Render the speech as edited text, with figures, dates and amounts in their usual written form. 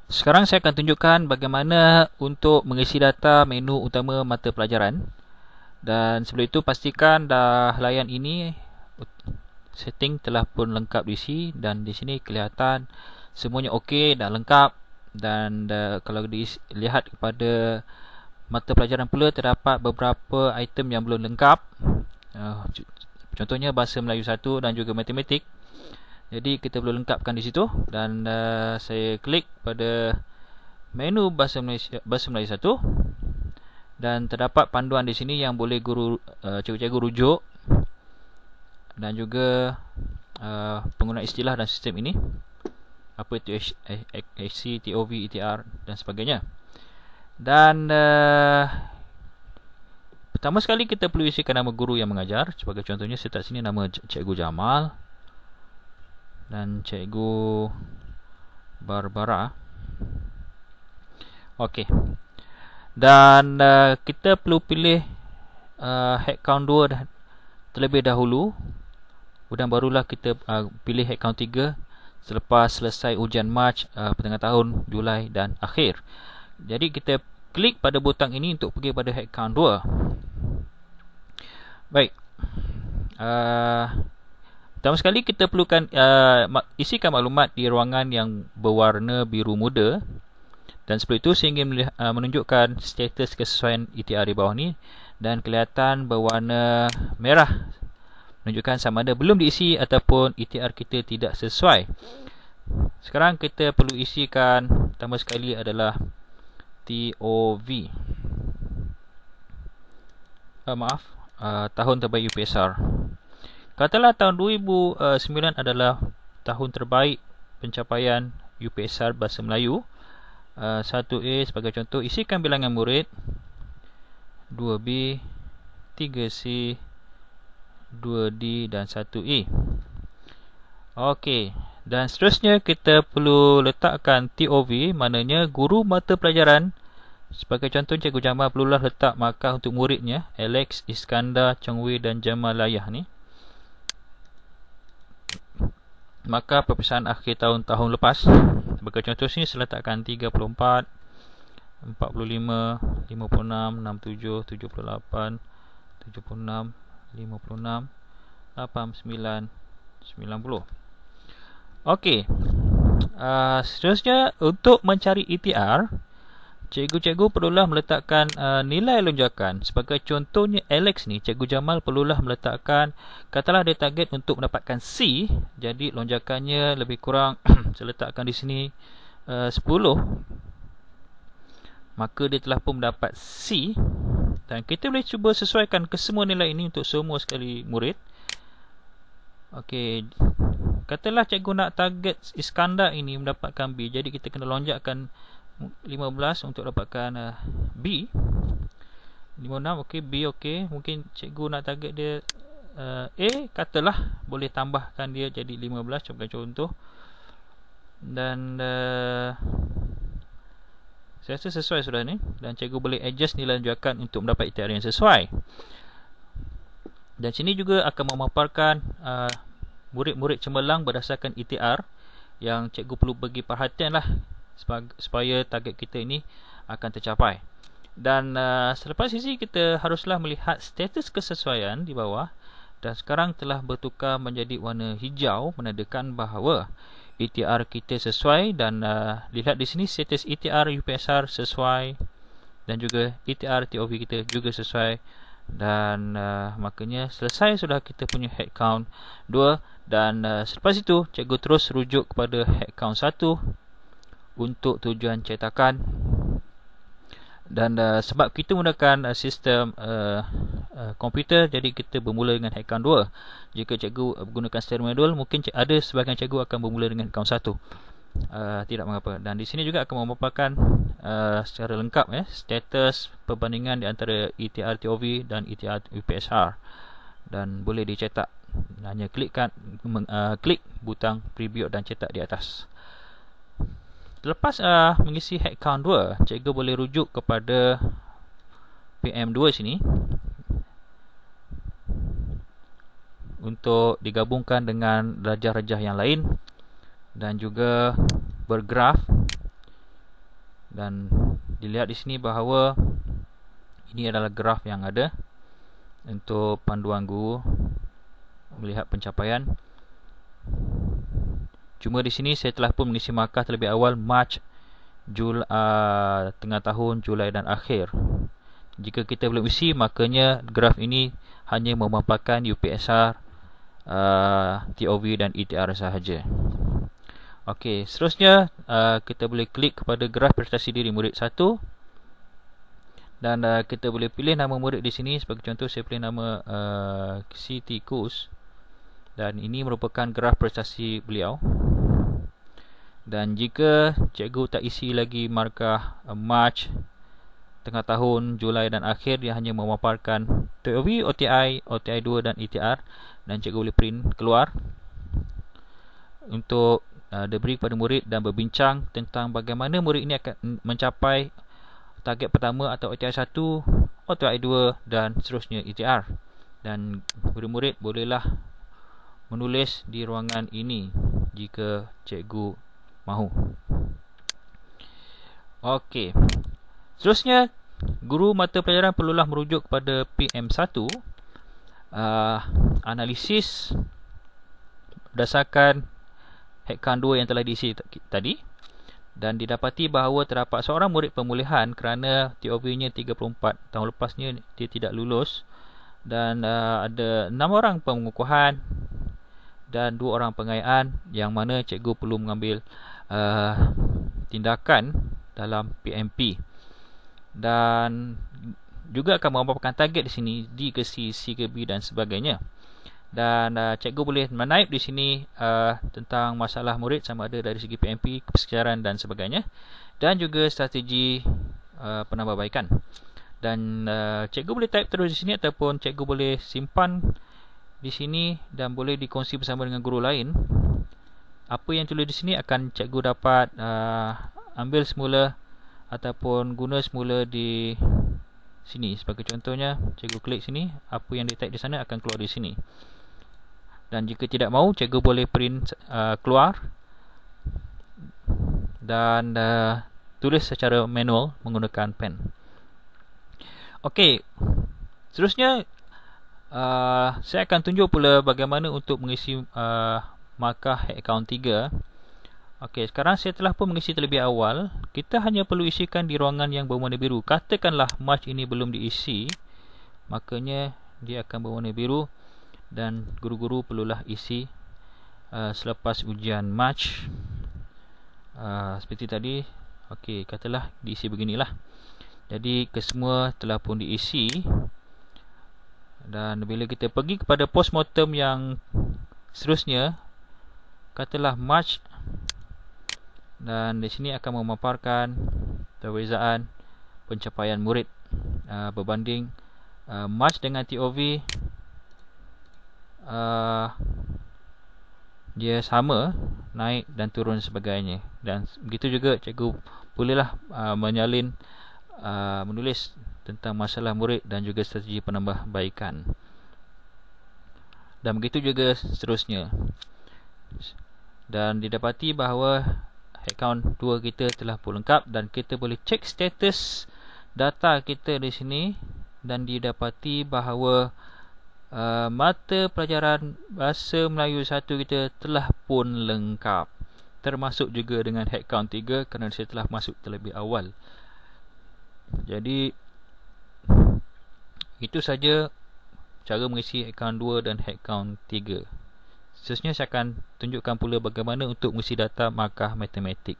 Sekarang saya akan tunjukkan bagaimana untuk mengisi data menu utama mata pelajaran. Dan sebelum itu pastikan dah layan ini setting telah pun lengkap diisi dan di sini kelihatan semuanya okey dan lengkap. Dan kalau dilihat kepada mata pelajaran pula terdapat beberapa item yang belum lengkap. Contohnya bahasa Melayu 1 dan juga matematik. Jadi kita perlu lengkapkan di situ dan saya klik pada menu bahasa Melayu 1 dan terdapat panduan di sini yang boleh cikgu-cikgu rujuk dan juga penggunaan istilah dan sistem ini, apa itu HC, TOV, ETR dan sebagainya. Dan pertama sekali kita perlu isikan nama guru yang mengajar. Sebagai contohnya saya letak sini nama Cikgu Jamal dan Cikgu Barbara. Okey. Dan kita perlu pilih head count 2 terlebih dahulu. Kemudian barulah kita pilih head count 3 selepas selesai ujian Mac, pertengahan tahun, Julai dan akhir. Jadi kita klik pada butang ini untuk pergi pada head count 2. Baik. Pertama sekali kita perlukan isikan maklumat di ruangan yang berwarna biru muda. Dan sebelum itu saya ingin menunjukkan status kesesuaian ETR di bawah ni. Dan kelihatan berwarna merah menunjukkan sama ada belum diisi ataupun ETR kita tidak sesuai. Sekarang kita perlu isikan pertama sekali adalah TOV. Tahun terbaik UPSR. Katalah tahun 2009 adalah tahun terbaik pencapaian UPSR Bahasa Melayu. 1A sebagai contoh, isikan bilangan murid 2B, 3C, 2D dan 1E. Okey, dan seterusnya kita perlu letakkan TOV, maknanya guru mata pelajaran. Sebagai contoh, Cikgu Jamal perlulah letak markah untuk muridnya Alex, Iskandar, Chong Wei dan Jamalayah ni. Maka perpisahan akhir tahun lepas. Sebagai contoh sini saya letakkan 34, 45, 56, 67, 78, 76, 56, 89, 90. Okey. Seterusnya untuk mencari ETR, cikgu-cikgu perlulah meletakkan nilai lonjakan. Sebagai contohnya Alex ni, Cikgu Jamal perlulah meletakkan, katalah dia target untuk mendapatkan C, jadi lonjakannya lebih kurang saya letakkan di sini 10. Maka dia telah pun mendapat C. Dan kita boleh cuba sesuaikan kesemua nilai ini untuk semua sekali murid. Okey. Katalah cikgu nak target Iskandar ini mendapatkan B, jadi kita kena lonjakkan 15 untuk dapatkan B. 56, okey, B okey. Mungkin cikgu nak target dia A, katalah boleh tambahkan dia jadi 15 sebagai contoh. Dan saya rasa sesuai sudah ni. Dan cikgu boleh adjust nilai lonjakan untuk mendapat ETR yang sesuai. Dan sini juga akan memaparkan murid-murid cemerlang berdasarkan ETR yang cikgu perlu bagi perhatian lah supaya target kita ini akan tercapai. Dan selepas sisi kita haruslah melihat status kesesuaian di bawah. Dan sekarang telah bertukar menjadi warna hijau, menandakan bahawa ETR kita sesuai. Dan lihat di sini status ETR UPSR sesuai dan juga ETR TOV kita juga sesuai. Dan makanya selesai sudah kita punya head count 2. Dan selepas itu cikgu terus rujuk kepada head count 1 untuk tujuan cetakan. Dan sebab kita menggunakan sistem komputer, jadi kita bermula dengan head count 2. Jika cikgu menggunakan secara manual, mungkin ada sebahagian cikgu akan bermula dengan head count 1. Tidak mengapa. Dan di sini juga akan memaparkan secara lengkap status perbandingan di antara ETR TOV dan ETR UPSR. Dan boleh dicetak. Hanya klik butang preview dan cetak di atas. Lepas mengisi head count 2, cikgu boleh rujuk kepada PM2 sini untuk digabungkan dengan rajah-rajah yang lain dan juga bergraf Dan dilihat di sini bahawa ini adalah graf yang ada untuk panduan guru melihat pencapaian. Cuma di sini saya telah pun mengisi markah terlebih awal Mac, tengah tahun, Julai dan akhir. Jika kita belum isi, makanya graf ini hanya memaparkan UPSR, TOV dan ETR sahaja. Okey, seterusnya kita boleh klik kepada graf prestasi diri murid 1. Dan kita boleh pilih nama murid di sini. Sebagai contoh, saya pilih nama Siti Kus. Dan ini merupakan graf prestasi beliau. Dan jika cikgu tak isi lagi markah Mac, tengah tahun, Julai dan akhir, dia hanya memaparkan TOV, OTI, OTI 2 dan ETR. Dan cikgu boleh print keluar untuk diberi kepada murid dan berbincang tentang bagaimana murid ini akan mencapai target pertama atau OTI 1, OTI 2 dan seterusnya ETR. Dan murid-murid bolehlah menulis di ruangan ini jika cikgu mahu. Okey. Seterusnya, guru mata pelajaran perlulah merujuk kepada PM1, analisis berdasarkan headcount 2 yang telah diisi tadi, dan didapati bahawa terdapat seorang murid pemulihan kerana TOV-nya 34 tahun lepasnya dia tidak lulus, dan ada 6 orang pengukuhan dan 2 orang pengayaan, yang mana cikgu perlu mengambil tindakan dalam PMP. Dan juga akan memaparkan target di sini, D ke C, C ke B dan sebagainya. Dan cikgu boleh menaip di sini tentang masalah murid sama ada dari segi PMP, kesejaran dan sebagainya, dan juga strategi penambahbaikan. Dan cikgu boleh type terus di sini ataupun cikgu boleh simpan di sini dan boleh dikongsi bersama dengan guru lain. Apa yang tulis di sini akan cikgu dapat ambil semula ataupun guna semula di sini. Sebagai contohnya, cikgu klik sini, apa yang di type di sana akan keluar di sini. Dan jika tidak mahu, cikgu boleh print keluar dan tulis secara manual menggunakan pen. Okey, seterusnya saya akan tunjuk pula bagaimana untuk mengisi markah headcount 3. Okey, sekarang saya telah pun mengisi terlebih awal. Kita hanya perlu isikan di ruangan yang berwarna biru. Katakanlah March ini belum diisi, makanya dia akan berwarna biru dan guru-guru perlulah isi selepas ujian March. Seperti tadi, okey, katalah diisi beginilah. Jadi kesemua telah pun diisi. Dan bila kita pergi kepada postmortem yang seterusnya, katalah March, dan di sini akan memaparkan perbezaan pencapaian murid berbanding March dengan TOV. Dia sama, naik dan turun sebagainya. Dan begitu juga cikgu bolehlah menyalin menulis tentang masalah murid dan juga strategi penambahbaikan. Dan begitu juga seterusnya. Dan didapati bahawa headcount 2 kita telah pun lengkap dan kita boleh cek status data kita di sini, dan didapati bahawa mata pelajaran Bahasa Melayu 1 kita telah pun lengkap, termasuk juga dengan headcount 3 kerana saya telah masuk terlebih awal. Jadi itu saja cara mengisi headcount 2 dan headcount 3. Seterusnya saya akan tunjukkan pula bagaimana untuk mengisi data markah matematik.